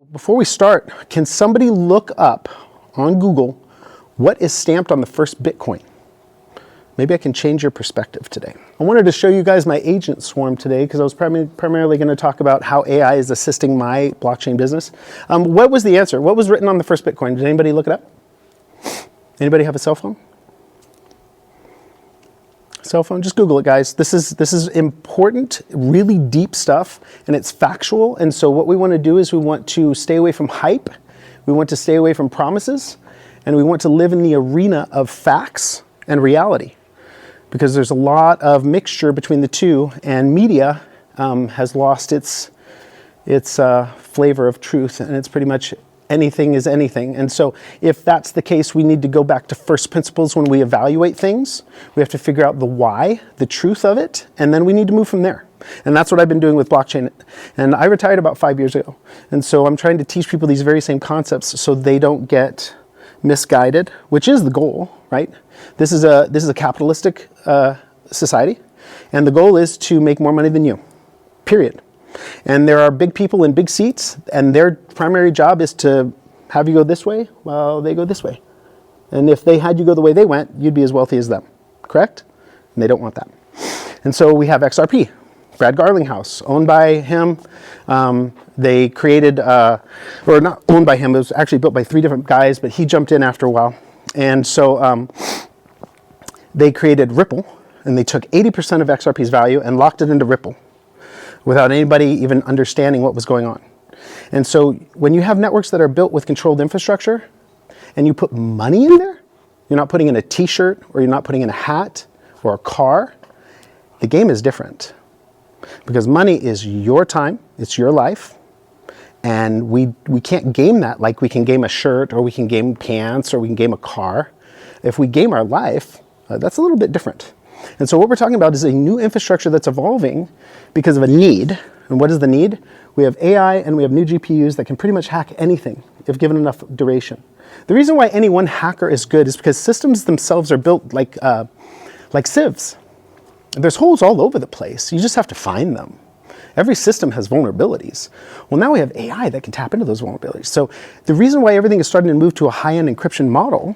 Before we start, can somebody look up on Google what is stamped on the first Bitcoin? Maybe I can change your perspective today. I wanted to show you guys my agent swarm today because I was primarily going to talk about how AI is assisting my blockchain business. What was the answer? What was written on the first Bitcoin? Did anybody look it up? Anybody have a cell phone? Cell phone, just Google it, guys. This is important, really deep stuff, and it's factual. And so what we want to do is we want to stay away from hype, we want to stay away from promises, and we want to live in the arena of facts and reality, because there's a lot of mixture between the two, and media has lost its flavor of truth, and it's pretty much anything is anything. And so if that's the case, we need to go back to first principles when we evaluate things. We have to figure out the why, the truth of it, and then we need to move from there. And that's what I've been doing with blockchain. And I retired about 5 years ago. And so I'm trying to teach people these very same concepts so they don't get misguided, which is the goal, right? This is a capitalistic society, and the goal is to make more money than you, period. And there are big people in big seats, and their primary job is to have you go this way while they go this way. And if they had you go the way they went, you'd be as wealthy as them, correct? And they don't want that. And so we have XRP, Brad Garlinghouse, owned by him. They created, or not owned by him, it was actually built by 3 different guys, but he jumped in after a while. And so they created Ripple, and they took 80% of XRP's value and locked it into Ripple, without anybody even understanding what was going on. And so when you have networks that are built with controlled infrastructure and you put money in there, you're not putting in a t-shirt or you're not putting in a hat or a car, the game is different. Because money is your time, it's your life, and we can't game that like we can game a shirt or we can game pants or we can game a car. If we game our life, that's a little bit different. And so what we're talking about is a new infrastructure that's evolving because of a need. And what is the need? We have AI and we have new GPUs that can pretty much hack anything if given enough duration. The reason why any one hacker is good is because systems themselves are built like sieves. There's holes all over the place. You just have to find them. Every system has vulnerabilities. Well, now we have AI that can tap into those vulnerabilities. So the reason why everything is starting to move to a high-end encryption model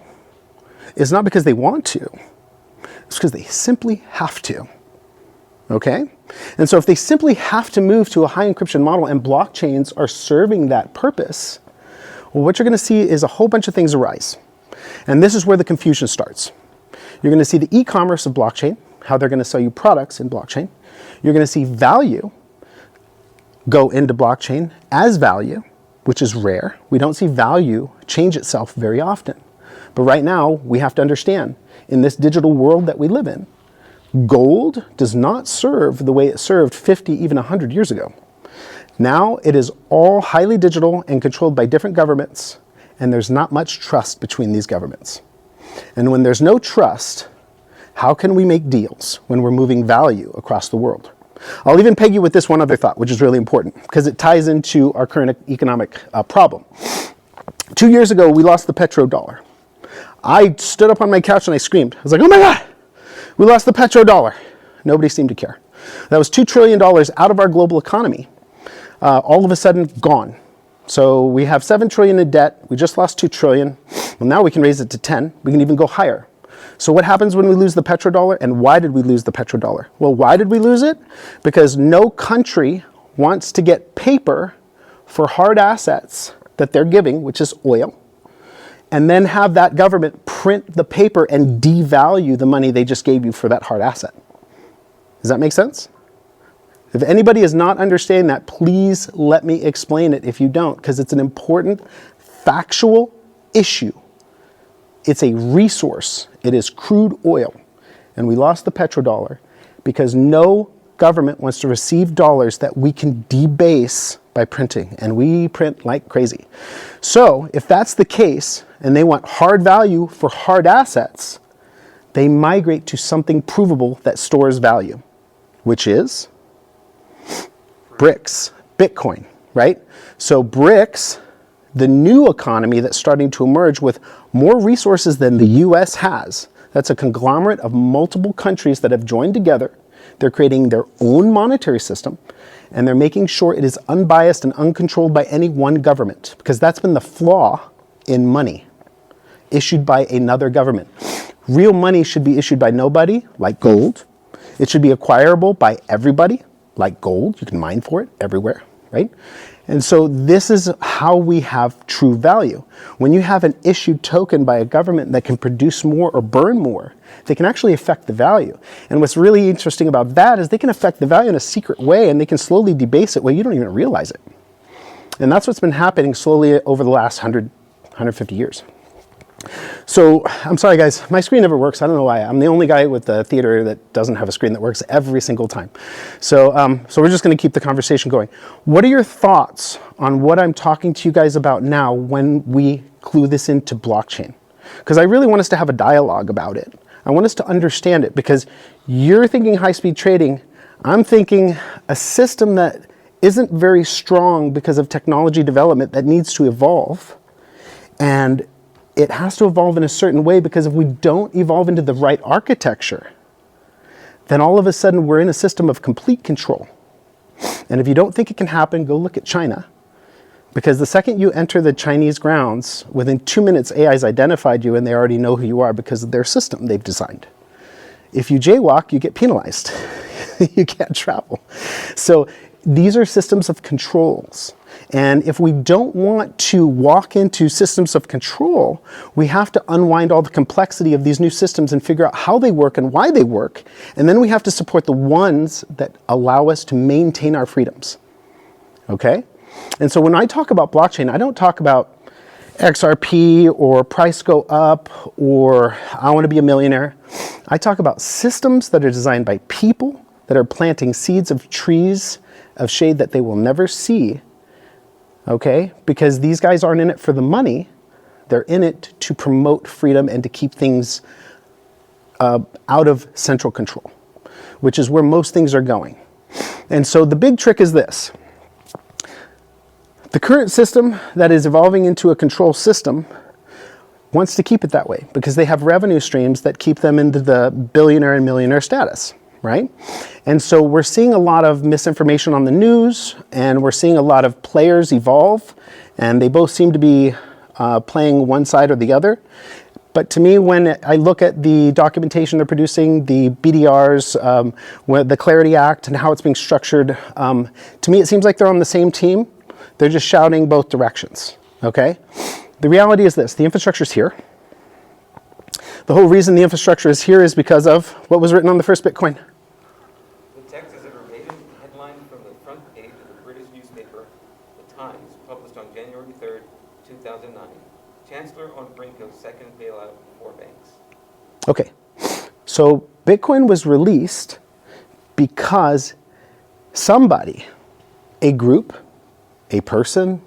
is not because they want to. It's because they simply have to, okay? And so if they simply have to move to a high encryption model and blockchains are serving that purpose, well, what you're gonna see is a whole bunch of things arise. And this is where the confusion starts. You're gonna see the e-commerce of blockchain, how they're gonna sell you products in blockchain. You're gonna see value go into blockchain as value, which is rare. We don't see value change itself very often. But right now, we have to understand, in this digital world that we live in, gold does not serve the way it served 50, even 100 years ago. Now it is all highly digital and controlled by different governments, and there's not much trust between these governments. And when there's no trust, how can we make deals when we're moving value across the world? I'll even peg you with this one other thought, which is really important, because it ties into our current economic problem. 2 years ago, we lost the petrodollar. I stood up on my couch and I screamed. I was like, oh my God, we lost the petrodollar. Nobody seemed to care. That was $2 trillion out of our global economy, all of a sudden gone. So we have 7 trillion in debt. We just lost 2 trillion. Well, now we can raise it to 10. We can even go higher. So what happens when we lose the petrodollar, and why did we lose the petrodollar? Well, why did we lose it? Because no country wants to get paper for hard assets that they're giving, which is oil, and then have that government print the paper and devalue the money they just gave you for that hard asset. Does that make sense? If anybody is not understanding that, please let me explain it if you don't, because it's an important factual issue. It's a resource. It is crude oil. And we lost the petrodollar because no government wants to receive dollars that we can debase by printing, and we print like crazy. So if that's the case, and they want hard value for hard assets, they migrate to something provable that stores value, which is bricks, Bitcoin, right? So bricks, the new economy that's starting to emerge with more resources than the US has, that's a conglomerate of multiple countries that have joined together They're creating their own monetary system, and they're making sure it is unbiased and uncontrolled by any one government, because that's been the flaw in money issued by another government. Real money should be issued by nobody, like gold. It should be acquirable by everybody, like gold. You can mine for it everywhere, right? And so this is how we have true value. When you have an issued token by a government that can produce more or burn more, they can actually affect the value. And what's really interesting about that is they can affect the value in a secret way, and they can slowly debase it where you don't even realize it. And that's what's been happening slowly over the last 150 years. So, I'm sorry guys, my screen never works. I don't know why. I'm the only guy with the theater that doesn't have a screen that works every single time. So we're just going to keep the conversation going. What are your thoughts on what I'm talking to you guys about now when we clue this into blockchain? Because I really want us to have a dialogue about it. I want us to understand it, because you're thinking high-speed trading. I'm thinking a system that isn't very strong because of technology development that needs to evolve. And it has to evolve in a certain way, because if we don't evolve into the right architecture, then all of a sudden we're in a system of complete control. And if you don't think it can happen, go look at China. Because the second you enter the Chinese grounds, within 2 minutes AI's identified you and they already know who you are because of their system they've designed. If you jaywalk, you get penalized. You can't travel. So these are systems of controls. And if we don't want to walk into systems of control, we have to unwind all the complexity of these new systems and figure out how they work and why they work. And then we have to support the ones that allow us to maintain our freedoms. Okay? And so when I talk about blockchain, I don't talk about XRP or price go up or I want to be a millionaire. I talk about systems that are designed by people that are planting seeds of trees of shade that they will never see. Okay? Because these guys aren't in it for the money. They're in it to promote freedom and to keep things out of central control, which is where most things are going. And so the big trick is this. The current system that is evolving into a control system wants to keep it that way because they have revenue streams that keep them into the billionaire and millionaire status, right? And so we're seeing a lot of misinformation on the news, and we're seeing a lot of players evolve, and they both seem to be playing one side or the other. But to me, when I look at the documentation they're producing, the BDRs, the Clarity Act and how it's being structured, to me it seems like they're on the same team. They're just shouting both directions, okay? The reality is this, the infrastructure is here. The whole reason the infrastructure is here is because of what was written on the first Bitcoin. The text is a verbatim headline from the front page of the British newspaper, The Times, published on January 3rd, 2009. Chancellor on brink of second bailout for banks. Okay, so Bitcoin was released because somebody, a group, a person,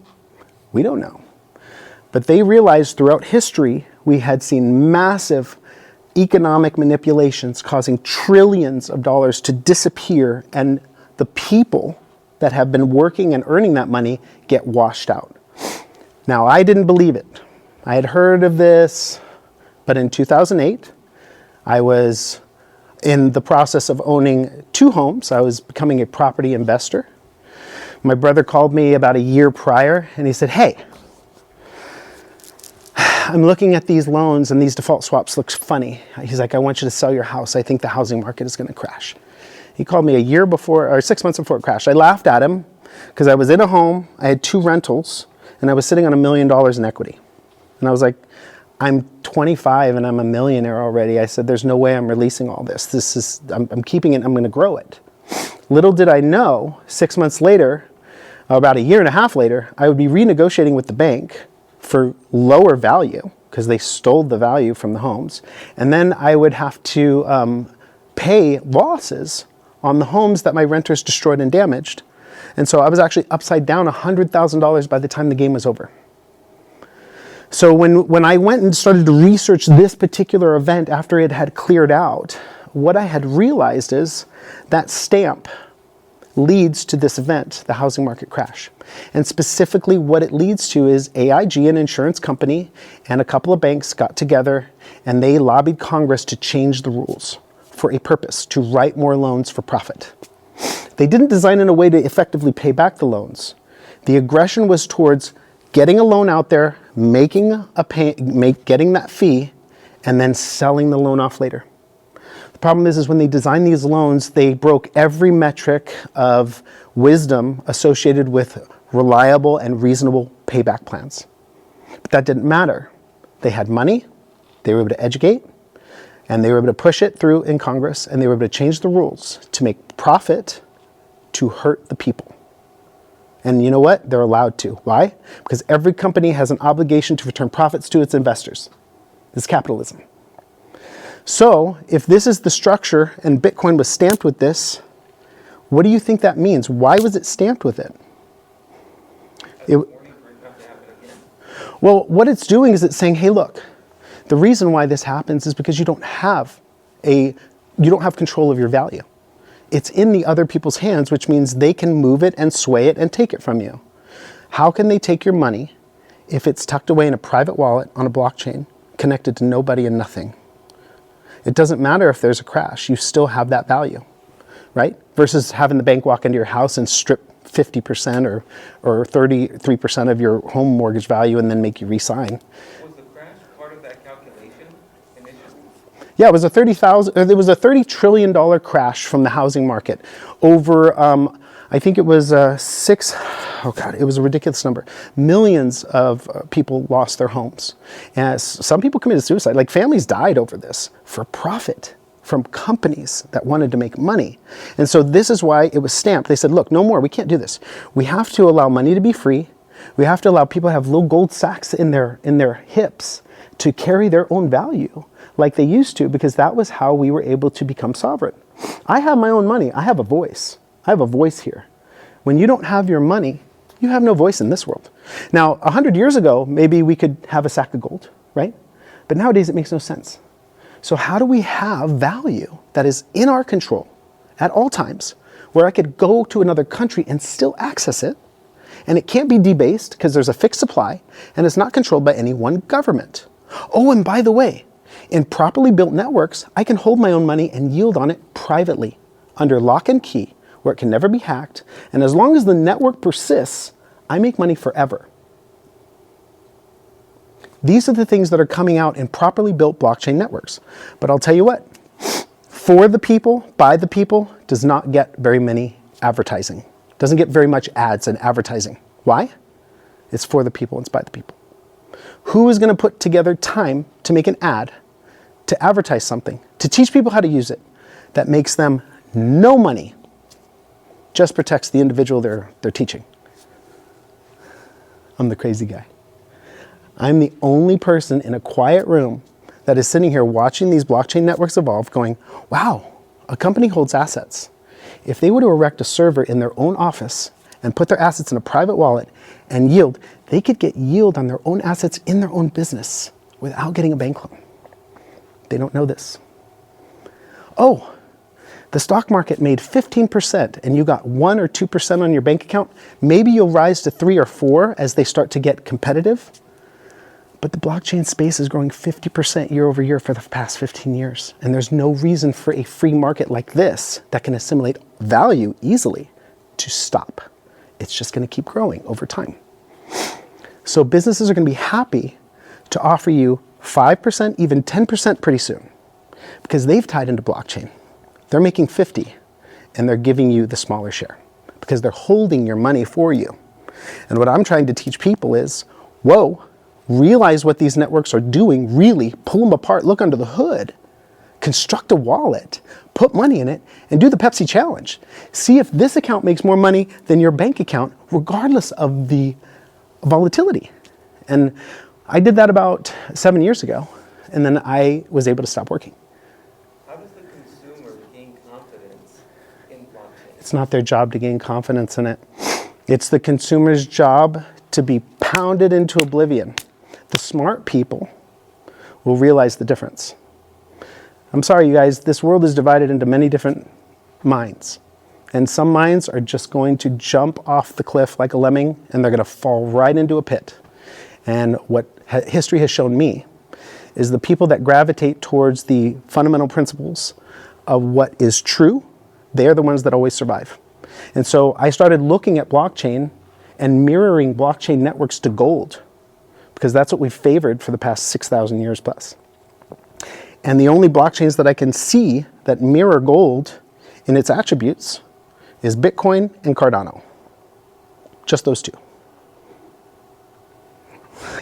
we don't know. But they realized throughout history, we had seen massive economic manipulations causing trillions of dollars to disappear, and the people that have been working and earning that money get washed out. Now, I didn't believe it. I had heard of this, but in 2008, I was in the process of owning 2 homes. I was becoming a property investor. My brother called me about a year prior and he said, hey, I'm looking at these loans and these default swaps looks funny. He's like, I want you to sell your house. I think the housing market is going to crash. He called me a year before, or 6 months before it crashed. I laughed at him because I was in a home, I had 2 rentals, and I was sitting on $1 million in equity. And I was like, I'm 25 and I'm a millionaire already. I said, there's no way I'm releasing all this. I'm keeping it, I'm going to grow it. Little did I know, 6 months later, about a year and a half later, I would be renegotiating with the bank for lower value because they stole the value from the homes. And then I would have to pay losses on the homes that my renters destroyed and damaged. And so I was actually upside down $100,000 by the time the game was over. So when I went and started to research this particular event after it had cleared out, what I had realized is that stamp leads to this event, the housing market crash. And specifically what it leads to is AIG, an insurance company, and a couple of banks got together and they lobbied Congress to change the rules for a purpose, to write more loans for profit. They didn't design in a way to effectively pay back the loans. The aggression was towards getting a loan out there, getting that fee, and then selling the loan off later. The problem is when they designed these loans, they broke every metric of wisdom associated with reliable and reasonable payback plans. But that didn't matter. They had money, they were able to educate, and they were able to push it through in Congress, and they were able to change the rules to make profit to hurt the people. And you know what? They're allowed to. Why? Because every company has an obligation to return profits to its investors. It's capitalism. So if this is the structure and Bitcoin was stamped with this, what do you think that means? Why was it stamped with it? Well, what it's doing is it's saying, hey, look, the reason why this happens is because you don't have control of your value. It's in the other people's hands, which means they can move it and sway it and take it from you. How can they take your money if it's tucked away in a private wallet on a blockchain, connected to nobody and nothing? It doesn't matter if there's a crash, you still have that value, right? Versus having the bank walk into your house and strip 50% or 33% of your home mortgage value and then make you re-sign. Was the crash part of that calculation initially? Yeah, it was a $30 trillion crash from the housing market over, I think it was it was a ridiculous number. Millions of people lost their homes. And some people committed suicide, like families died over this for profit from companies that wanted to make money. And so this is why it was stamped. They said, look, no more, we can't do this. We have to allow money to be free. We have to allow people to have little gold sacks in their hips to carry their own value like they used to, because that was how we were able to become sovereign. I have my own money. I have a voice. I have a voice here. When you don't have your money, you have no voice in this world. Now, 100 years ago, maybe we could have a sack of gold, right? But nowadays it makes no sense. So how do we have value that is in our control at all times, where I could go to another country and still access it, and it can't be debased because there's a fixed supply, and it's not controlled by any one government? Oh, and by the way, in properly built networks, I can hold my own money and yield on it privately, under lock and key, where it can never be hacked, and as long as the network persists, I make money forever. These are the things that are coming out in properly built blockchain networks. But I'll tell you what, for the people, by the people, does not get very many advertising. Doesn't get very much ads and advertising. Why? It's for the people, it's by the people. Who is going to put together time to make an ad, to advertise something, to teach people how to use it, that makes them no money, just protects the individual they're teaching? I'm the crazy guy. I'm the only person in a quiet room that is sitting here watching these blockchain networks evolve going, wow, a company holds assets. If they were to erect a server in their own office and put their assets in a private wallet and yield, they could get yield on their own assets in their own business without getting a bank loan. They don't know this. Oh, the stock market made 15% and you got 1 or 2% on your bank account. Maybe you'll rise to 3 or 4 as they start to get competitive. But the blockchain space is growing 50% year over year for the past 15 years. And there's no reason for a free market like this that can assimilate value easily to stop. It's just going to keep growing over time. So businesses are going to be happy to offer you 5%, even 10% pretty soon, because they've tied into blockchain. They're making 50 and they're giving you the smaller share because they're holding your money for you. And what I'm trying to teach people is, whoa, realize what these networks are doing, really pull them apart, look under the hood, construct a wallet, put money in it, and do the Pepsi challenge. See if this account makes more money than your bank account, regardless of the volatility. And I did that about 7 years ago, and then I was able to stop working. How does the consumer gain confidence in blockchain? It's not their job to gain confidence in it. It's the consumer's job to be pounded into oblivion. The smart people will realize the difference. I'm sorry, you guys, this world is divided into many different minds. And some minds are just going to jump off the cliff like a lemming, and they're going to fall right into a pit. And what history has shown me is the people that gravitate towards the fundamental principles of what is true, they are the ones that always survive. And so I started looking at blockchain and mirroring blockchain networks to gold, because that's what we've favored for the past 6,000 years plus. And the only blockchains that I can see that mirror gold in its attributes is Bitcoin and Cardano. Just those two.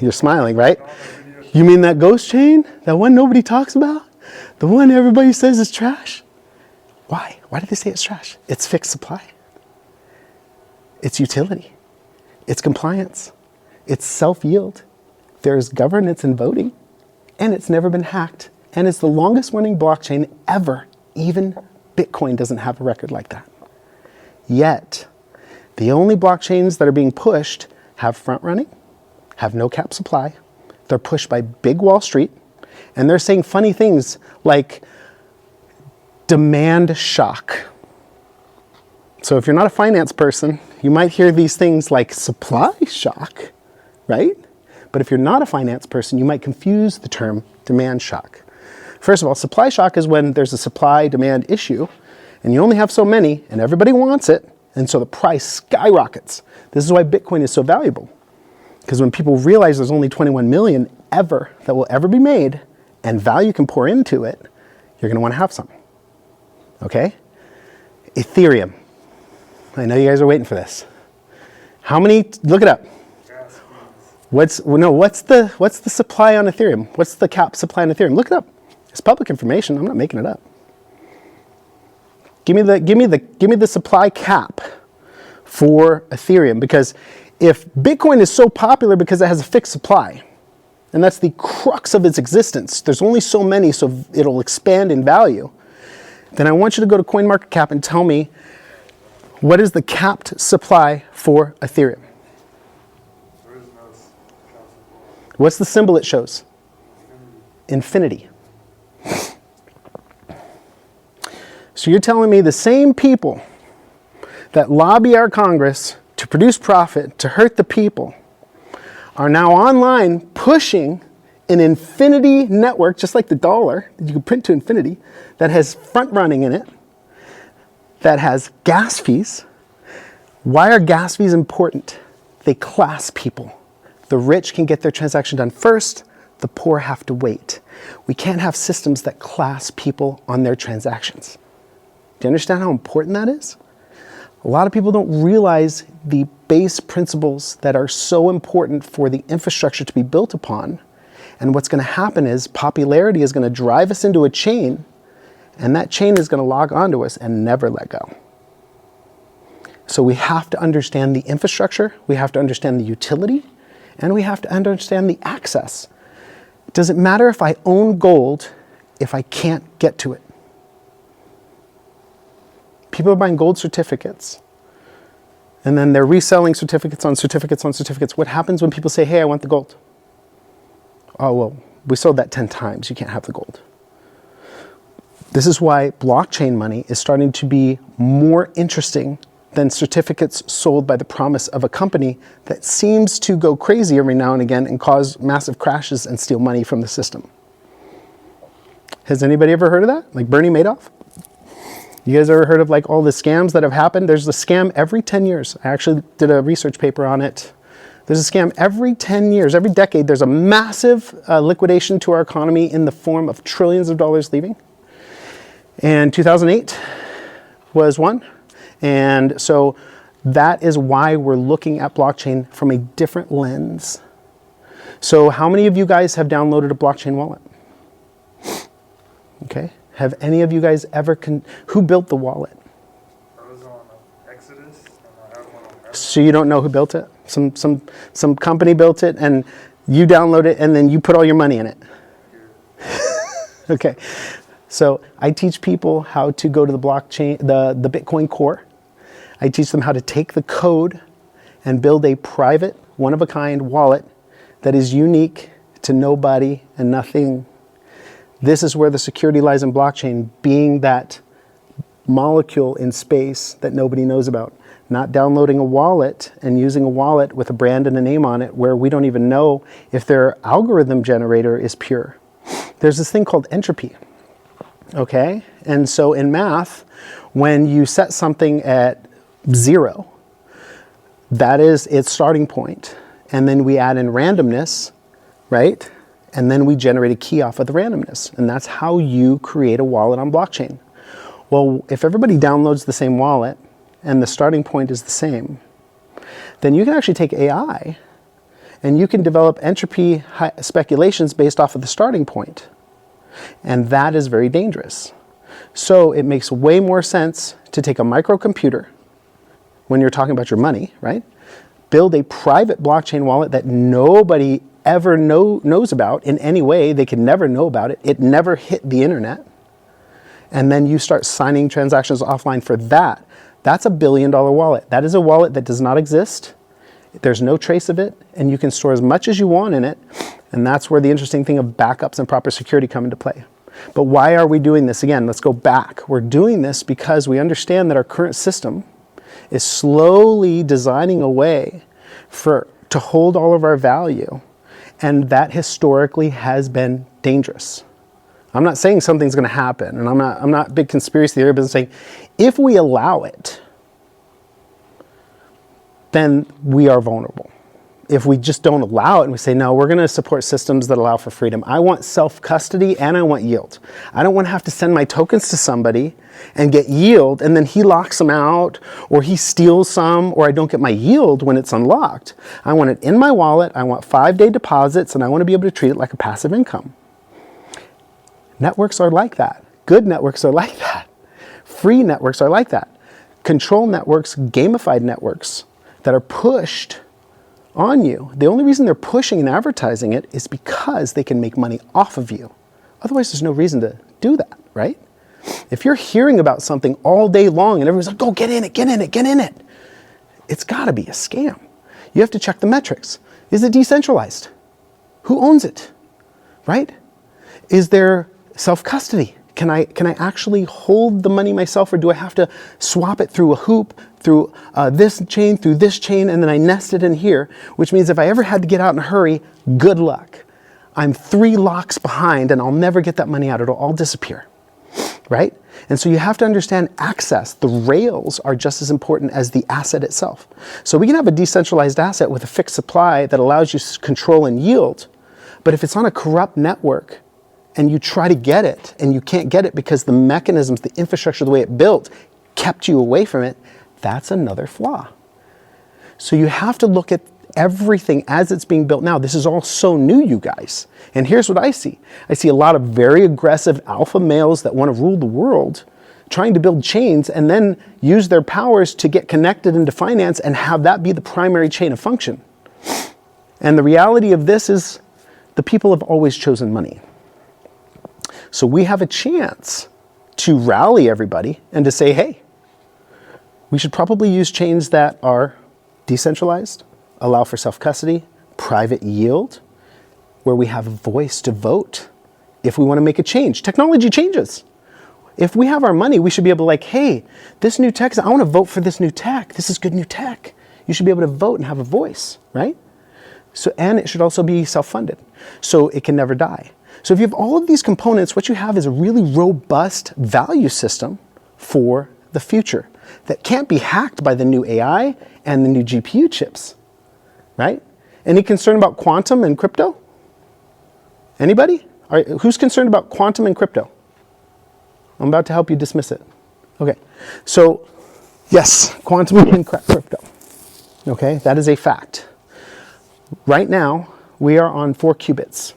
You're smiling, right? You mean that ghost chain? That one nobody talks about? The one everybody says is trash? Why? Why did they say it's trash? It's fixed supply. It's utility. It's compliance. It's self-yield. There's governance and voting. And it's never been hacked. And it's the longest running blockchain ever. Even Bitcoin doesn't have a record like that. Yet, the only blockchains that are being pushed have front running, have no cap supply. They're pushed by big Wall Street. And they're saying funny things like demand shock. So if you're not a finance person, you might hear these things like supply shock, right? But if you're not a finance person, you might confuse the term demand shock. First of all, supply shock is when there's a supply-demand issue, and you only have so many, and everybody wants it, and so the price skyrockets. This is why Bitcoin is so valuable. Because when people realize there's only 21 million ever that will ever be made, and value can pour into it, you're going to want to have some. Okay? Ethereum. I know you guys are waiting for this. How many? Look it up. What's the supply on Ethereum? What's the cap supply on Ethereum? Look it up. It's public information. I'm not making it up. Give me the supply cap for Ethereum, because if Bitcoin is so popular because it has a fixed supply, and that's the crux of its existence, there's only so many, so it'll expand in value, then I want you to go to CoinMarketCap and tell me what is the capped supply for Ethereum. What's the symbol it shows? Infinity. So you're telling me the same people that lobby our Congress to produce profit, to hurt the people, are now online pushing an infinity network, just like the dollar, that you can print to infinity, that has front running in it, that has gas fees. Why are gas fees important? They class people. The rich can get their transaction done first, the poor have to wait. We can't have systems that class people on their transactions. Do you understand how important that is? A lot of people don't realize the base principles that are so important for the infrastructure to be built upon. And what's going to happen is popularity is going to drive us into a chain, and that chain is going to log onto us and never let go. So we have to understand the infrastructure, we have to understand the utility, and we have to understand the access. Does it matter if I own gold if I can't get to it? People are buying gold certificates, and then they're reselling certificates on certificates on certificates. What happens when people say, hey, I want the gold? Oh, well, we sold that 10 times. You can't have the gold. This is why blockchain money is starting to be more interesting than certificates sold by the promise of a company that seems to go crazy every now and again and cause massive crashes and steal money from the system. Has anybody ever heard of that? Like Bernie Madoff? You guys ever heard of like all the scams that have happened? There's a scam every 10 years. I actually did a research paper on it. There's a scam every 10 years, every decade. There's a massive liquidation to our economy in the form of trillions of dollars leaving. And 2008 was one. And so that is why we're looking at blockchain from a different lens. So how many of you guys have downloaded a blockchain wallet? Okay. Have any of you guys ever, who built the wallet? I was on Exodus, and I have one on So you don't know who built it? Some company built it, and you download it, and then you put all your money in it. Okay. So I teach people how to go to the blockchain, the Bitcoin core. I teach them how to take the code and build a private, one-of-a-kind wallet that is unique to nobody and nothing. This is where the security lies in blockchain, being that molecule in space that nobody knows about. Not downloading a wallet and using a wallet with a brand and a name on it where we don't even know if their algorithm generator is pure. There's this thing called entropy. Okay? And so in math, when you set something at 0, that is its starting point. And then we add in randomness, right? And then we generate a key off of the randomness. And that's how you create a wallet on blockchain. Well, if everybody downloads the same wallet and the starting point is the same, then you can actually take AI and you can develop entropy speculations based off of the starting point. And that is very dangerous. So it makes way more sense to take a microcomputer when you're talking about your money, right? Build a private blockchain wallet that nobody ever knows about in any way. They can never know about it. It never hit the internet. And then you start signing transactions offline for that. That's $1 billion wallet. That is a wallet that does not exist. There's no trace of it, and you can store as much as you want in it. And that's where the interesting thing of backups and proper security come into play. But why are we doing this? Again, let's go back. We're doing this because we understand that our current system is slowly designing a way to hold all of our value, and that historically has been dangerous. I'm not saying something's going to happen, and I'm not big conspiracy theory, but I'm saying if we allow it, then we are vulnerable. If we just don't allow it and we say, no, we're going to support systems that allow for freedom. I want self-custody and I want yield. I don't want to have to send my tokens to somebody and get yield, and then he locks them out, or he steals some, or I don't get my yield when it's unlocked. I want it in my wallet. I want 5-day deposits, and I want to be able to treat it like a passive income. Networks are like that. Good networks are like that. Free networks are like that. Control networks, gamified networks that are pushed on you. The only reason they're pushing and advertising it is because they can make money off of you. Otherwise, there's no reason to do that, right? If you're hearing about something all day long and everyone's like, go get in it, get in it, get in it, it's got to be a scam. You have to check the metrics. Is it decentralized? Who owns it, right? Is there self-custody? Can I actually hold the money myself, or do I have to swap it through a hoop, through this chain, and then I nest it in here, which means if I ever had to get out in a hurry, good luck. I'm 3 locks behind and I'll never get that money out. It'll all disappear, right? And so you have to understand access. The rails are just as important as the asset itself. So we can have a decentralized asset with a fixed supply that allows you control and yield, but if it's on a corrupt network, and you try to get it, and you can't get it because the mechanisms, the infrastructure, the way it built, kept you away from it, that's another flaw. So you have to look at everything as it's being built now. This is all so new, you guys. And here's what I see. I see a lot of very aggressive alpha males that want to rule the world, trying to build chains and then use their powers to get connected into finance and have that be the primary chain of function. And the reality of this is the people have always chosen money. So we have a chance to rally everybody and to say, hey, we should probably use chains that are decentralized, allow for self-custody, private yield, where we have a voice to vote if we want to make a change. Technology changes. If we have our money, we should be able to like, hey, this new tech, I want to vote for this new tech. This is good new tech. You should be able to vote and have a voice, right? So, and it should also be self-funded, so it can never die. So if you have all of these components, what you have is a really robust value system for the future that can't be hacked by the new AI and the new GPU chips, right? Any concern about quantum and crypto? Anybody? Who's concerned about quantum and crypto? I'm about to help you dismiss it. Okay, so yes, quantum and crypto. Okay, that is a fact. Right now, we are on 4 qubits.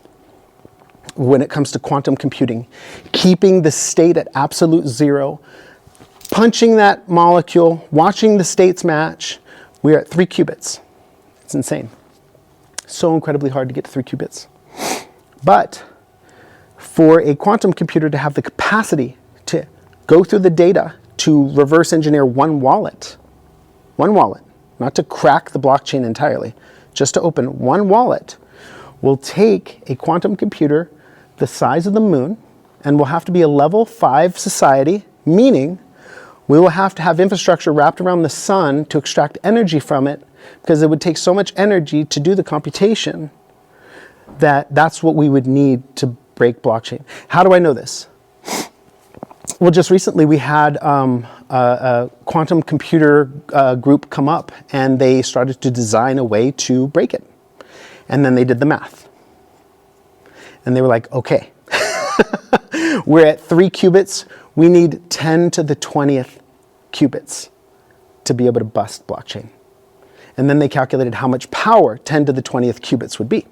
When it comes to quantum computing, keeping the state at absolute 0, punching that molecule, watching the states match, we are at 3 qubits. It's insane. So incredibly hard to get to 3 qubits. But for a quantum computer to have the capacity to go through the data to reverse engineer one wallet, not to crack the blockchain entirely, just to open one wallet, will take a quantum computer the size of the moon, and will have to be a level 5 society, meaning we will have to have infrastructure wrapped around the sun to extract energy from it, because it would take so much energy to do the computation that's what we would need to break blockchain. How do I know this? Well, just recently we had a quantum computer group come up, and they started to design a way to break it. And then they did the math. And they were like, okay, we're at 3 qubits. We need 10 to the 20th qubits to be able to bust blockchain. And then they calculated how much power 10 to the 20th qubits would be.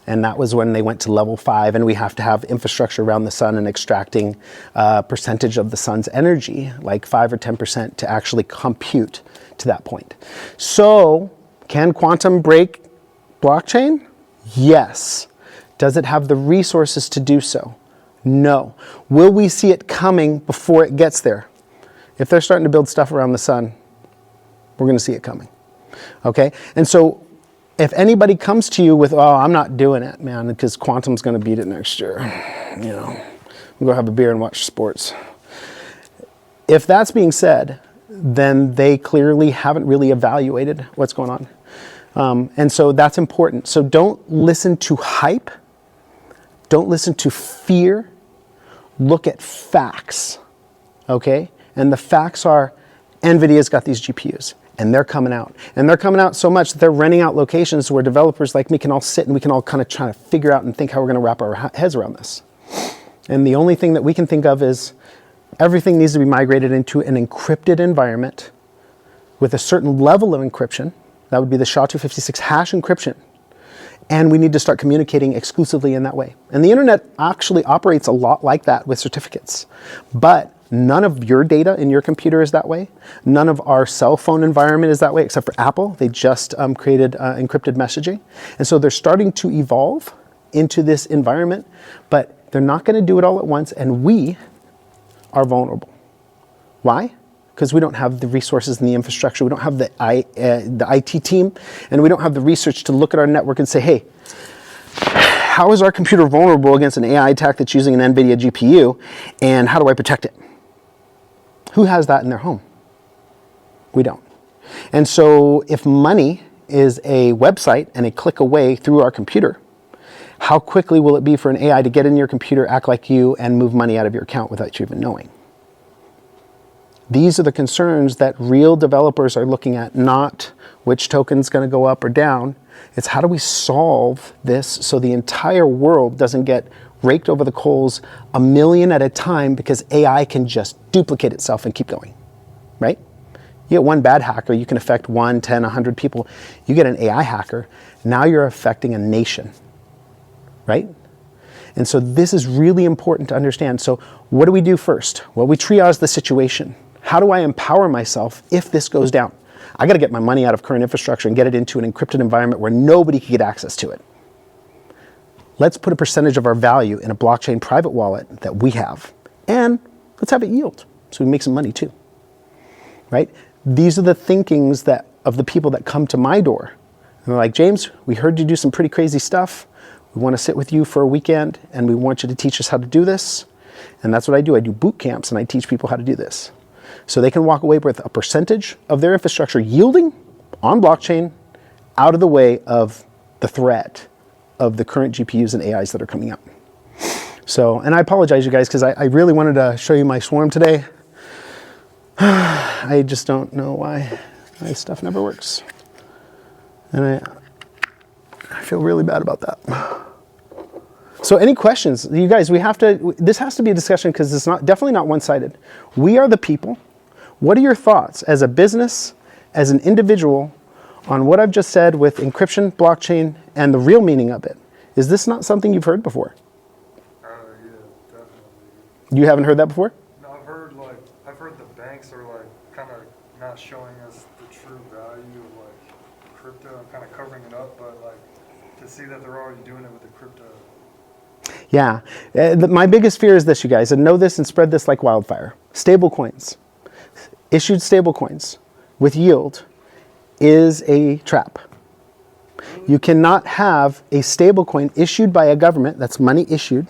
And that was when they went to level 5, and we have to have infrastructure around the sun and extracting percentage of the sun's energy, like 5 or 10%, to actually compute to that point. So, can quantum break blockchain? Yes. Does it have the resources to do so? No. Will we see it coming before it gets there? If they're starting to build stuff around the sun, we're going to see it coming. Okay? And so, if anybody comes to you with, oh, I'm not doing it, man, because quantum's going to beat it next year, you know, we'll go have a beer and watch sports. If that's being said, then they clearly haven't really evaluated what's going on. And so that's important. So don't listen to hype. Don't listen to fear. Look at facts, okay? And the facts are, NVIDIA's got these GPUs. And they're coming out. And they're coming out so much that they're renting out locations where developers like me can all sit and we can all kind of try to figure out and think how we're going to wrap our heads around this. And the only thing that we can think of is everything needs to be migrated into an encrypted environment with a certain level of encryption. That would be the SHA-256 hash encryption. And we need to start communicating exclusively in that way. And the internet actually operates a lot like that with certificates. But none of your data in your computer is that way. None of our cell phone environment is that way, except for Apple. They just created encrypted messaging. And so they're starting to evolve into this environment, but they're not going to do it all at once, and we are vulnerable. Why? Because we don't have the resources and the infrastructure. We don't have the IT team, and we don't have the research to look at our network and say, hey, how is our computer vulnerable against an AI attack that's using an NVIDIA GPU, and how do I protect it? Who has that in their home? We don't. And so if money is a website and a click away through our computer, how quickly will it be for an AI to get in your computer, act like you, and move money out of your account without you even knowing? These are the concerns that real developers are looking at, not which token's going to go up or down. It's how do we solve this so the entire world doesn't get raked over the coals a million at a time because AI can just duplicate itself and keep going, right? You get one bad hacker, you can affect 1, 10, 100 people. You get an AI hacker, now you're affecting a nation, right? And so this is really important to understand. So what do we do first? Well, we triage the situation. How do I empower myself if this goes down? I got to get my money out of current infrastructure and get it into an encrypted environment where nobody can get access to it. Let's put a percentage of our value in a blockchain private wallet that we have, and let's have it yield so we make some money too, right? These are the thinkings of the people that come to my door. And they're like, James, we heard you do some pretty crazy stuff. We want to sit with you for a weekend, and we want you to teach us how to do this. And that's what I do. I do boot camps, and I teach people how to do this. So they can walk away with a percentage of their infrastructure yielding on blockchain out of the way of the threat of the current GPUs and AIs that are coming up. So, and I apologize, you guys, because I really wanted to show you my swarm today. I just don't know why my stuff never works. And I feel really bad about that. So any questions? You guys, this has to be a discussion because it's definitely not one-sided. We are the people. What are your thoughts as a business, as an individual, on what I've just said with encryption, blockchain, and the real meaning of it? Is this not something you've heard before? Yeah, definitely. You haven't heard that before? No, I've heard the banks are kind of not showing us the true value of crypto and kind of covering it up, but to see that they're already doing it with the crypto. Yeah. My biggest fear is this, you guys, and know this and spread this like wildfire. Stable coins, issued stable coins with yield is a trap. You cannot have a stable coin issued by a government, that's money issued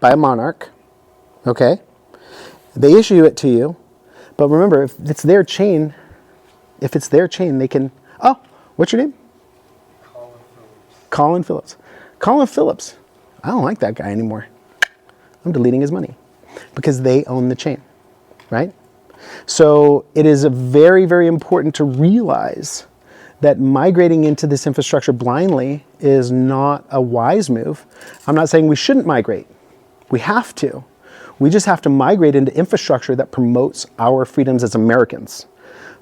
by a monarch, okay? They issue it to you, but remember, if it's their chain, they can, oh, what's your name? Colin Phillips. Colin Phillips. I don't like that guy anymore. I'm deleting his money. because they own the chain, right? So it is very, very important to realize that migrating into this infrastructure blindly is not a wise move. I'm not saying we shouldn't migrate. We have to. We just have to migrate into infrastructure that promotes our freedoms as Americans.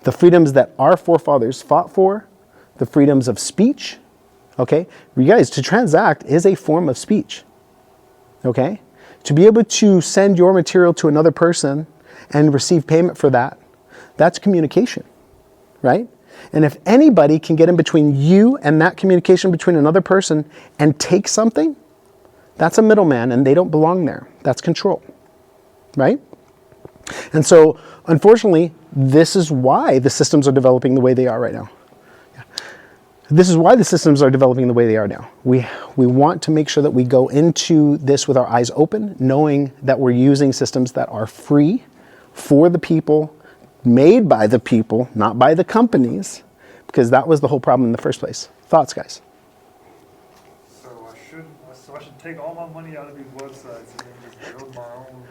The freedoms that our forefathers fought for, the freedoms of speech, okay? You guys, to transact is a form of speech, okay? To be able to send your material to another person and receive payment for that, that's communication, right? And if anybody can get in between you and that communication between another person and take something, that's a middleman and they don't belong there. That's control, right? And so, unfortunately, this is why the systems are developing the way they are right now. This is why the systems are developing the way they are now. We want to make sure that we go into this with our eyes open, knowing that we're using systems that are free for the people, made by the people, not by the companies, because that was the whole problem in the first place. Thoughts, guys? So I should take all my money out of these websites and then just build my own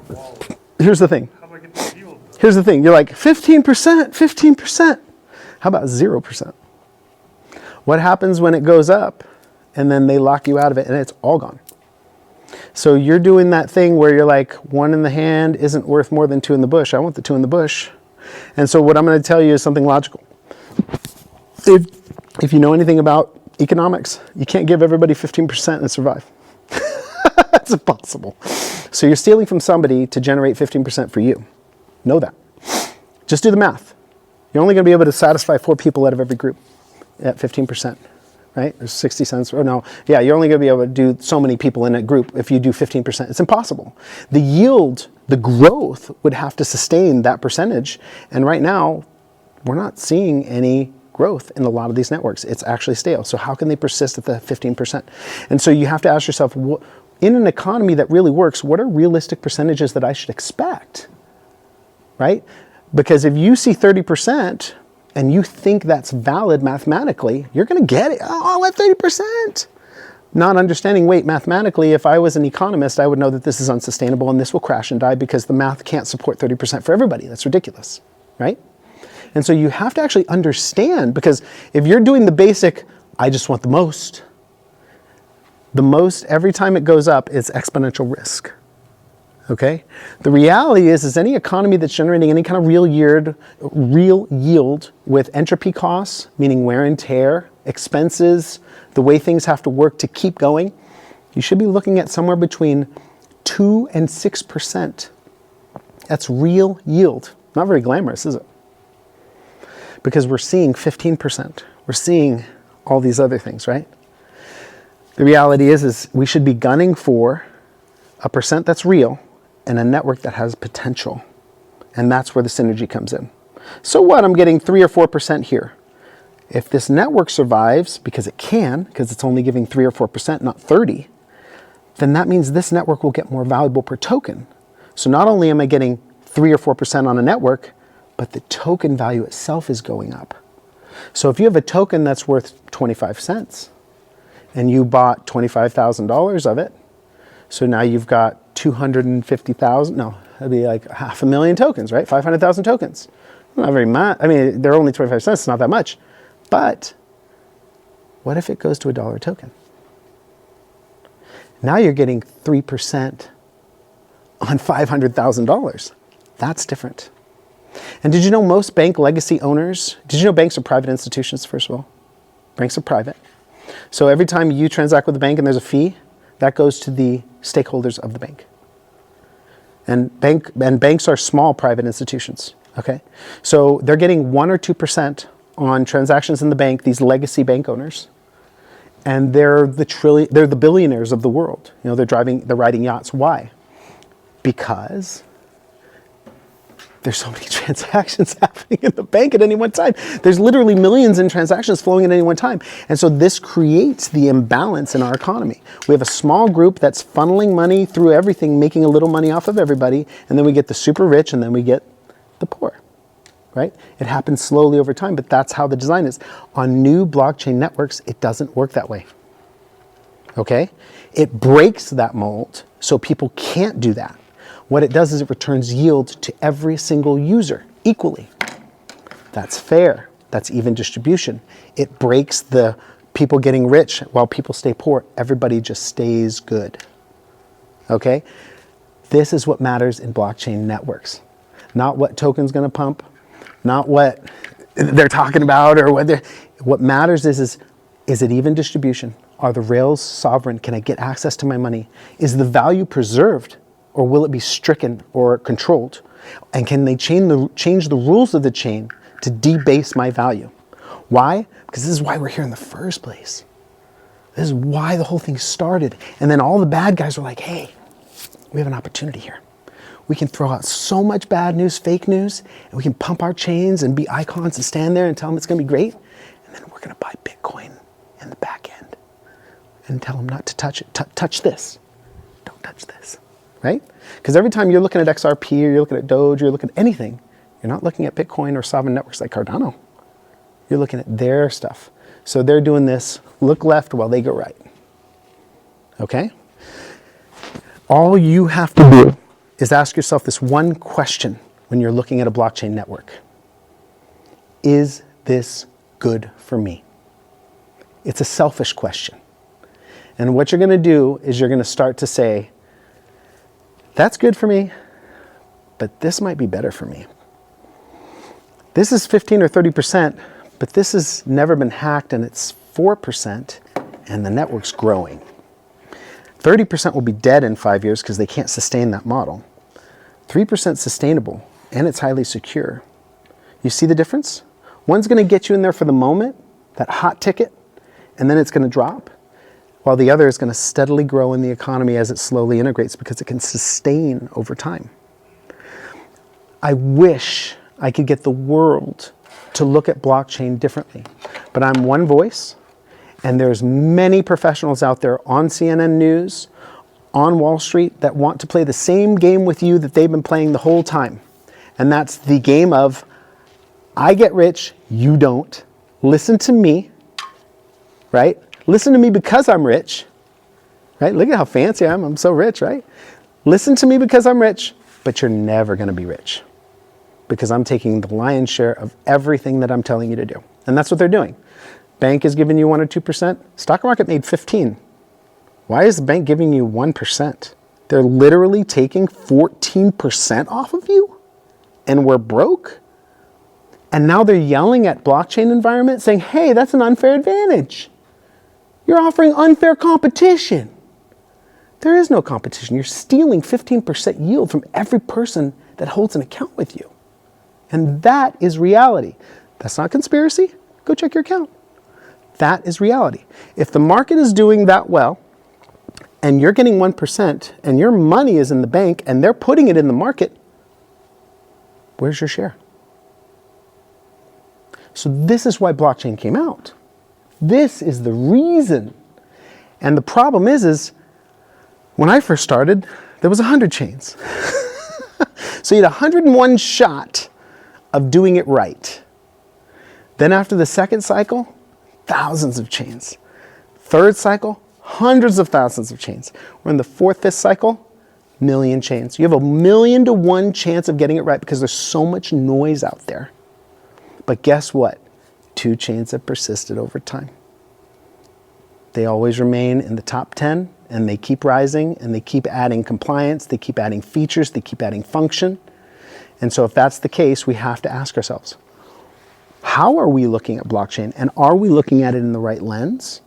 wallet. Here's the thing. How do I get the yield though? Here's the thing. You're like, 15%, 15%. How about 0%? What happens when it goes up and then they lock you out of it and it's all gone? So you're doing that thing where you're like, one in the hand isn't worth more than two in the bush. I want the two in the bush. And so what I'm going to tell you is something logical. If you know anything about economics, you can't give everybody 15% and survive. That's impossible. So you're stealing from somebody to generate 15% for you. Know that. Just do the math. You're only going to be able to satisfy 4 people out of every group at 15%. Right? There's 60 cents. Or no, yeah, you're only going to be able to do so many people in a group if you do 15%. It's impossible. The yield, the growth would have to sustain that percentage. And right now, we're not seeing any growth in a lot of these networks. It's actually stale. So how can they persist at the 15%? And so you have to ask yourself, in an economy that really works, what are realistic percentages that I should expect? Right? Because if you see 30%, and you think that's valid mathematically, you're going to get it. Oh, at 30%. Not understanding, wait, mathematically, if I was an economist, I would know that this is unsustainable and this will crash and die because the math can't support 30% for everybody. That's ridiculous, right? And so you have to actually understand, because if you're doing the basic, I just want the most every time it goes up is exponential risk. Okay? The reality is any economy that's generating any kind of real yield with entropy costs, meaning wear and tear, expenses, the way things have to work to keep going, you should be looking at somewhere between 2 and 6%. That's real yield. Not very glamorous, is it? Because we're seeing 15%. We're seeing all these other things, right? The reality is we should be gunning for a percent that's real and a network that has potential. And that's where the synergy comes in. So what? I'm getting 3 or 4% here. If this network survives, because it can, because it's only giving 3 or 4%, not 30, then that means this network will get more valuable per token. So not only am I getting 3 or 4% on a network, but the token value itself is going up. So if you have a token that's worth 25 cents and you bought $25,000 of it, so now you've got 250,000, no, that'd be like 500,000 tokens, right? 500,000 tokens. Not very much. I mean, they're only 25 cents, it's not that much. But what if it goes to $1 a token? Now you're getting 3% on $500,000. That's different. And did you know most bank legacy owners, did you know banks are private institutions, first of all? Banks are private. So every time you transact with the bank and there's a fee, that goes to the stakeholders of the bank. And banks are small private institutions, okay? So they're getting 1 or 2% on transactions in the bank, these legacy bank owners. And they're the billionaires of the world. You know, they're riding yachts. Why? Because there's so many transactions happening in the bank at any one time. There's literally millions in transactions flowing at any one time. And so this creates the imbalance in our economy. We have a small group that's funneling money through everything, making a little money off of everybody, and then we get the super rich, and then we get the poor, right? It happens slowly over time, but that's how the design is. On new blockchain networks, it doesn't work that way. okay? It breaks that mold so people can't do that. What it does is it returns yield to every single user equally. That's fair. That's even distribution. It breaks the people getting rich while people stay poor. Everybody just stays good, okay? This is what matters in blockchain networks. Not what token's gonna pump, not what they're talking about or what matters is it even distribution? Are the rails sovereign? Can I get access to my money? Is the value preserved or will it be stricken or controlled? And can they change the rules of the chain to debase my value? Why? Because this is why we're here in the first place. This is why the whole thing started. And then all the bad guys were like, hey, we have an opportunity here. We can throw out so much bad news, fake news, and we can pump our chains and be icons and stand there and tell them it's going to be great. And then we're going to buy Bitcoin in the back end and tell them not to touch it. Touch this. Don't touch this, right? Because every time you're looking at XRP or you're looking at Doge, you're looking at anything, you're not looking at Bitcoin or sovereign networks like Cardano. You're looking at their stuff. So they're doing this, look left while they go right. Okay? All you have to do is ask yourself this one question when you're looking at a blockchain network. Is this good for me? It's a selfish question. And what you're going to do is you're going to start to say, that's good for me, but this might be better for me. This is 15 or 30%, but this has never been hacked and it's 4% and the network's growing. 30% will be dead in 5 years because they can't sustain that model. 3% sustainable and it's highly secure. You see the difference? One's going to get you in there for the moment, that hot ticket, and then it's going to drop, while the other is going to steadily grow in the economy as it slowly integrates because it can sustain over time. I wish I could get the world to look at blockchain differently, but I'm one voice, and there's many professionals out there on CNN News, on Wall Street, that want to play the same game with you that they've been playing the whole time. And that's the game of, I get rich, you don't. Listen to me, right? Listen to me because I'm rich, right? Look at how fancy I am, I'm so rich, right? Listen to me because I'm rich, but you're never gonna be rich because I'm taking the lion's share of everything that I'm telling you to do. And that's what they're doing. Bank is giving you 1 or 2%. Stock market made 15. Why is the bank giving you 1%? They're literally taking 14% off of you and we're broke? And now they're yelling at blockchain environment saying, hey, that's an unfair advantage. You're offering unfair competition. There is no competition. You're stealing 15% yield from every person that holds an account with you. And that is reality. That's not conspiracy. Go check your account. That is reality. If the market is doing that well, and you're getting 1%, and your money is in the bank, and they're putting it in the market, where's your share? So this is why blockchain came out. This is the reason. And the problem is when I first started, there was 100 chains. So you had 101 shot of doing it right. Then after the second cycle, thousands of chains. Third cycle, hundreds of thousands of chains. We're in the fourth, fifth cycle, million chains. You have a 1,000,000 to 1 chance of getting it right because there's so much noise out there. But guess what? 2 chains have persisted over time. They always remain in the top 10 and they keep rising and they keep adding compliance, they keep adding features, they keep adding function. And so if that's the case, we have to ask ourselves, how are we looking at blockchain and are we looking at it in the right lens?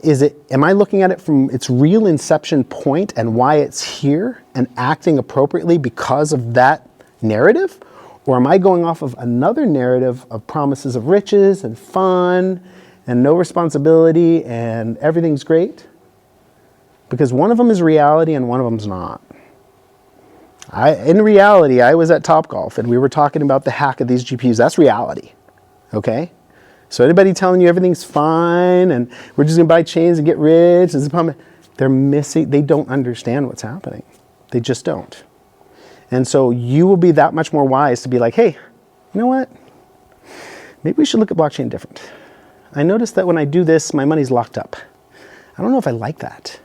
Am I looking at it from its real inception point and why it's here and acting appropriately because of that narrative? Or am I going off of another narrative of promises of riches and fun and no responsibility and everything's great? Because one of them is reality and one of them's not. In reality, I was at Topgolf and we were talking about the hack of these GPUs. That's reality, okay? So anybody telling you everything's fine and we're just gonna buy chains and get rich, they're missing, they don't understand what's happening. They just don't. And so you will be that much more wise to be like, hey, you know what? Maybe we should look at blockchain different. I noticed that when I do this, my money's locked up. I don't know if I like that.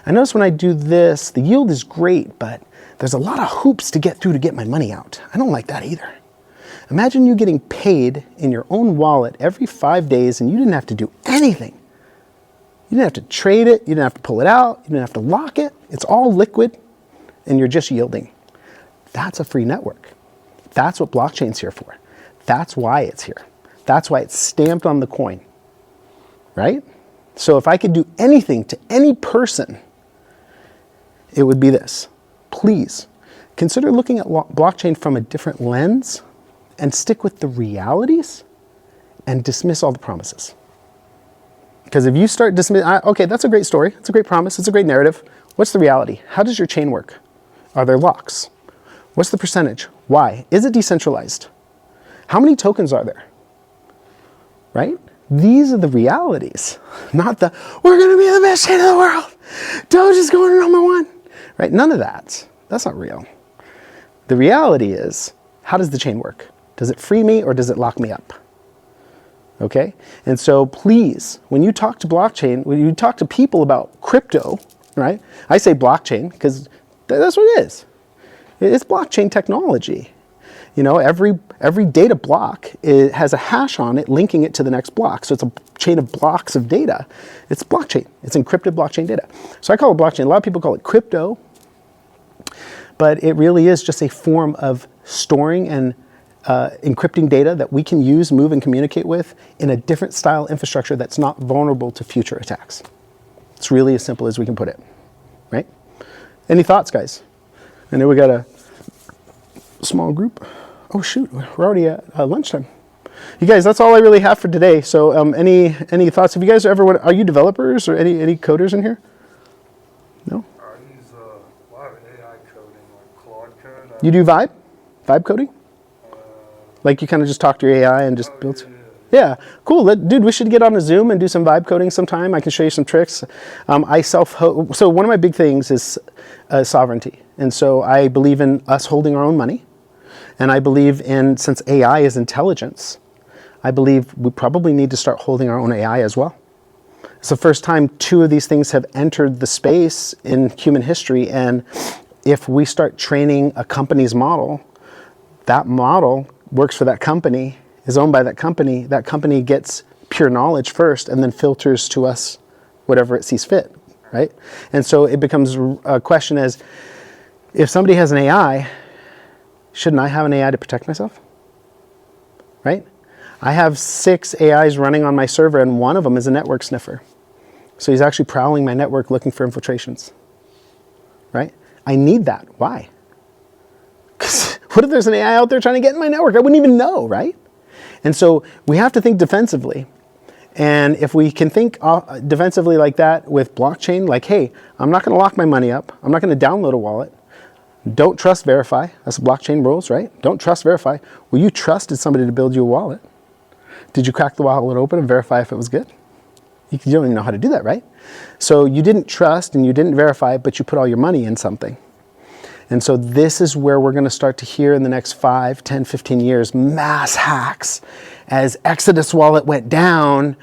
I notice when I do this, the yield is great, but there's a lot of hoops to get through to get my money out. I don't like that either. Imagine you getting paid in your own wallet every 5 days and you didn't have to do anything. You didn't have to trade it, you didn't have to pull it out, you didn't have to lock it. It's all liquid and you're just yielding. That's a free network. That's what blockchain's here for. That's why it's here. That's why it's stamped on the coin, right? So if I could do anything to any person, it would be this. Please consider looking at blockchain from a different lens and stick with the realities and dismiss all the promises. Because if you start dismissing, okay, that's a great story, it's a great promise, it's a great narrative. What's the reality? How does your chain work? Are there locks? What's the percentage? Why? Is it decentralized? How many tokens are there? Right? These are the realities, not the, we're gonna be the best chain in the world. Doge is going to #1. Right? None of that. That's not real. The reality is, how does the chain work? Does it free me or does it lock me up? Okay? And so please, when you talk to blockchain, when you talk to people about crypto, right? I say blockchain because that's what it is. It's blockchain technology. You know, every data block has a hash on it linking it to the next block. So it's a chain of blocks of data. It's blockchain. It's encrypted blockchain data. So I call it blockchain. A lot of people call it crypto, but it really is just a form of storing and encrypting data that we can use, move, and communicate with in a different style infrastructure that's not vulnerable to future attacks. It's really as simple as we can put it, right? Any thoughts, guys? I know we got a small group. Oh shoot, we're already at lunchtime. You guys, that's all I really have for today. So any thoughts? Have you guys ever, are you developers or any coders in here? No? I use a lot of AI coding, like Claude Code. You do Vibe? Vibe coding? Like you kind of just talk to your AI and just build? Yeah, cool. Dude, we should get on a Zoom and do some vibe coding sometime. I can show you some tricks. So one of my big things is sovereignty. And so I believe in us holding our own money. And I believe in, since AI is intelligence, I believe we probably need to start holding our own AI as well. It's the first time two of these things have entered the space in human history. And if we start training a company's model, that model works for that company, is owned by that company gets pure knowledge first and then filters to us whatever it sees fit, right? And so it becomes a question as, if somebody has an AI, shouldn't I have an AI to protect myself, right? I have 6 AIs running on my server and one of them is a network sniffer. So he's actually prowling my network looking for infiltrations, right? I need that. Why? Because what if there's an AI out there trying to get in my network? I wouldn't even know, right? And so we have to think defensively. And if we can think defensively like that with blockchain, like, hey, I'm not going to lock my money up. I'm not going to download a wallet. Don't trust, verify. That's the blockchain rules, right? Don't trust, verify. Well, you trusted somebody to build you a wallet. Did you crack the wallet open and verify if it was good? You don't even know how to do that, right? So you didn't trust and you didn't verify, but you put all your money in something. And so this is where we're going to start to hear in the next 5, 10, 15 years, mass hacks. As Exodus wallet went down,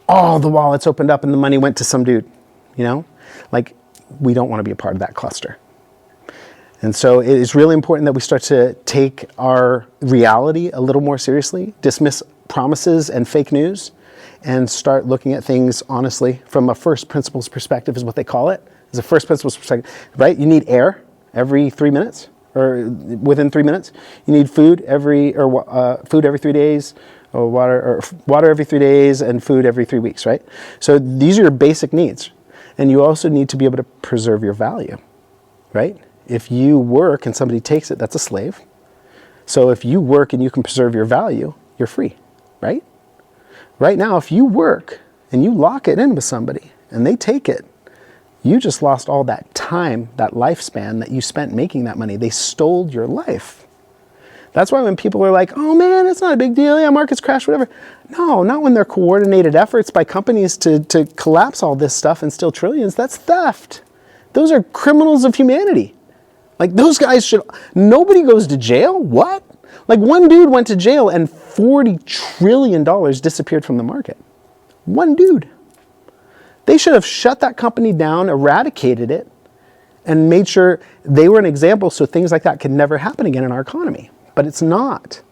all the wallets opened up and the money went to some dude, you know? Like, we don't want to be a part of that cluster. And so it is really important that we start to take our reality a little more seriously, dismiss promises and fake news, and start looking at things honestly from a first principles perspective is what they call it. It's a first principles perspective, right? You need air every 3 minutes, or within 3 minutes. You need food every 3 days, or water every 3 days, and food every 3 weeks, right? So these are your basic needs. And you also need to be able to preserve your value, right? If you work and somebody takes it, that's a slave. So if you work and you can preserve your value, you're free, right? Right now, if you work and you lock it in with somebody and they take it, you just lost all that time, that lifespan that you spent making that money. They stole your life. That's why when people are like, oh man, it's not a big deal, yeah, markets crash, whatever. No, not when they're coordinated efforts by companies to collapse all this stuff and steal trillions. That's theft. Those are criminals of humanity. Like those guys nobody goes to jail, what? Like one dude went to jail and $40 trillion disappeared from the market. One dude. They should have shut that company down, eradicated it, and made sure they were an example so things like that could never happen again in our economy. But it's not.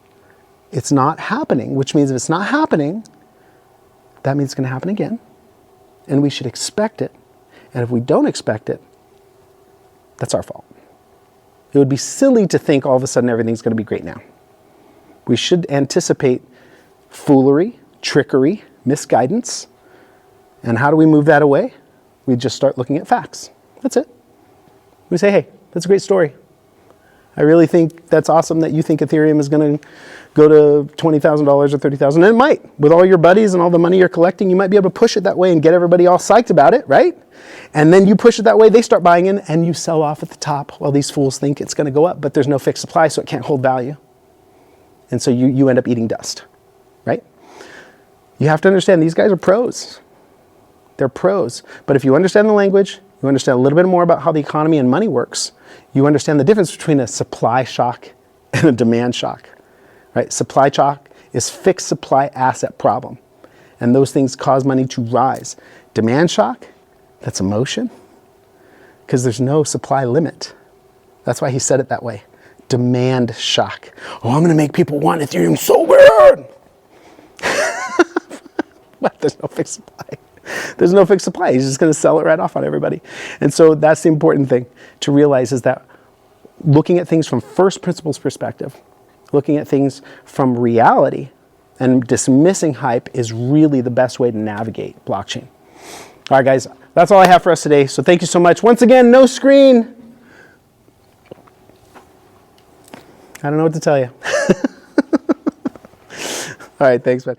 It's not happening, which means if it's not happening, that means it's going to happen again. And we should expect it. And if we don't expect it, that's our fault. It would be silly to think all of a sudden everything's going to be great now. We should anticipate foolery, trickery, misguidance. And how do we move that away? We just start looking at facts. That's it. We say, hey, that's a great story. I really think that's awesome that you think Ethereum is going to go to $20,000 or $30,000. And it might. With all your buddies and all the money you're collecting, you might be able to push it that way and get everybody all psyched about it, right? And then you push it that way, they start buying in, and you sell off at the top while these fools think it's going to go up, but there's no fixed supply, so it can't hold value. And so you end up eating dust, right? You have to understand these guys are pros. They're pros. But if you understand the language, you understand a little bit more about how the economy and money works, you understand the difference between a supply shock and a demand shock, right? Supply shock is fixed supply asset problem, and those things cause money to rise. Demand shock, that's emotion, because there's no supply limit. That's why he said it that way. Demand shock. Oh, I'm going to make people want Ethereum so bad. But there's no fixed supply. There's no fixed supply. He's just going to sell it right off on everybody. And so that's the important thing to realize, is that looking at things from first principles perspective, looking at things from reality, and dismissing hype is really the best way to navigate blockchain. All right, guys, that's all I have for us today. So thank you so much. Once again, no screen. I don't know what to tell you. All right, thanks, man.